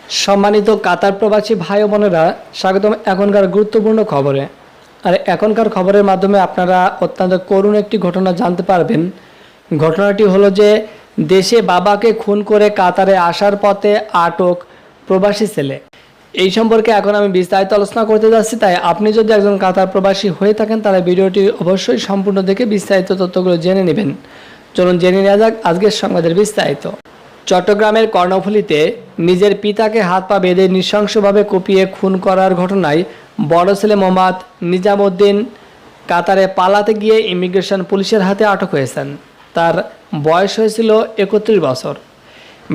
সম্মানিত কাতার প্রবাসী ভাই ও বোনেরা, স্বাগতম এখনকার গুরুত্বপূর্ণ খবরে। আর এখনকার খবরের মাধ্যমে আপনারা অত্যন্ত করুণ একটি ঘটনা জানতে পারবেন। ঘটনাটি হলো যে দেশে বাবাকে খুন করে কাতারে আসার পথে আটক প্রবাসী ছেলে। এই সম্পর্কে এখন আমি বিস্তারিত আলোচনা করতে যাচ্ছি, তাই আপনি যদি একজন কাতার প্রবাসী হয়ে থাকেন তাহলে ভিডিওটি অবশ্যই সম্পূর্ণ দেখে বিস্তারিত তথ্যগুলো জেনে নেবেন। চলুন জেনে নেওয়া যাক আজকের সংবাদের বিস্তারিত। চট্টগ্রামের কর্ণফুলীতে নিজের পিতাকে হাত পা বেঁধে নৃশংসভাবে কুপিয়ে খুন করার ঘটনায় বড় ছেলে মোহাম্মদ নিজামউদ্দিন কাতারে পালাতে গিয়ে ইমিগ্রেশন পুলিশের হাতে আটক হয়েছেন। তার বয়স হয়েছিল 31 বছর।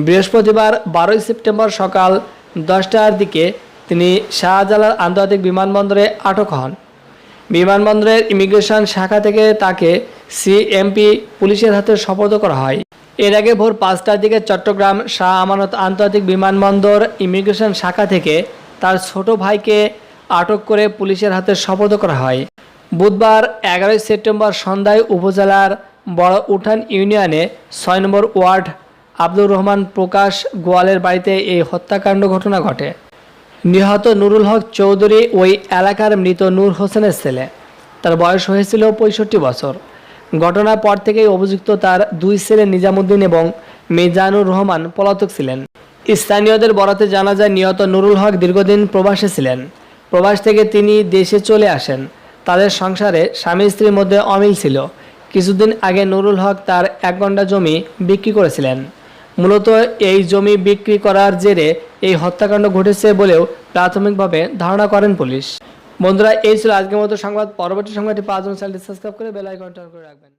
বৃহস্পতিবার 12 সেপ্টেম্বর সকাল 10টার দিকে তিনি শাহজালাল আন্তর্জাতিক বিমানবন্দরে আটক হন। বিমানবন্দরের ইমিগ্রেশন শাখা থেকে তাকে সিএমপি পুলিশের হাতে সোপর্দ করা হয়। এর আগে ভোর 5টার দিকে চট্টগ্রাম শাহ আমানত আন্তর্জাতিক বিমানবন্দর ইমিগ্রেশন শাখা থেকে তার ছোট ভাইকে আটক করে পুলিশের হাতে সোপর্দ করা হয়। বুধবার 11 সেপ্টেম্বর সন্ধ্যায় উপজেলার বড় উঠান ইউনিয়নে 6 নম্বর ওয়ার্ড আব্দুর রহমান প্রকাশ গোয়ালের বাড়িতে এই হত্যাকাণ্ড ঘটনা ঘটে। নিহত নুরুল হক চৌধুরী ওই এলাকার মৃত নূর হোসেনের ছেলে। তার বয়স হয়েছিল 65 বছর। ঘটনার পর থেকেই অভিযুক্ত তার দুই ছেলে নিজামউদ্দিন এবং মিজানুর রহমান পলাতক ছিলেন। স্থানীয়দের বরাতে জানা যায় নিহত নুরুল হক দীর্ঘদিন প্রবাসে ছিলেন। প্রবাস থেকে তিনি দেশে চলে আসেন। তাদের সংসারে স্বামী স্ত্রীর মধ্যে অমিল ছিল। কিছুদিন আগে নুরুল হক তার 1 ঘন্টা জমি বিক্রি করেছিলেন। মূলত এই জমি বিক্রি করার জেরে এই হত্যাকাণ্ড ঘটেছে বলেও প্রাথমিকভাবে ধারণা করেন পুলিশ। বন্ধুরা, এই ছিল আজকের মতো সংবাদ। পরবর্তী সংবাদটি পাওয়ার জন্য চ্যানেলটি সাবস্ক্রাইব করে বেল আইকনটি অন করে রাখবেন।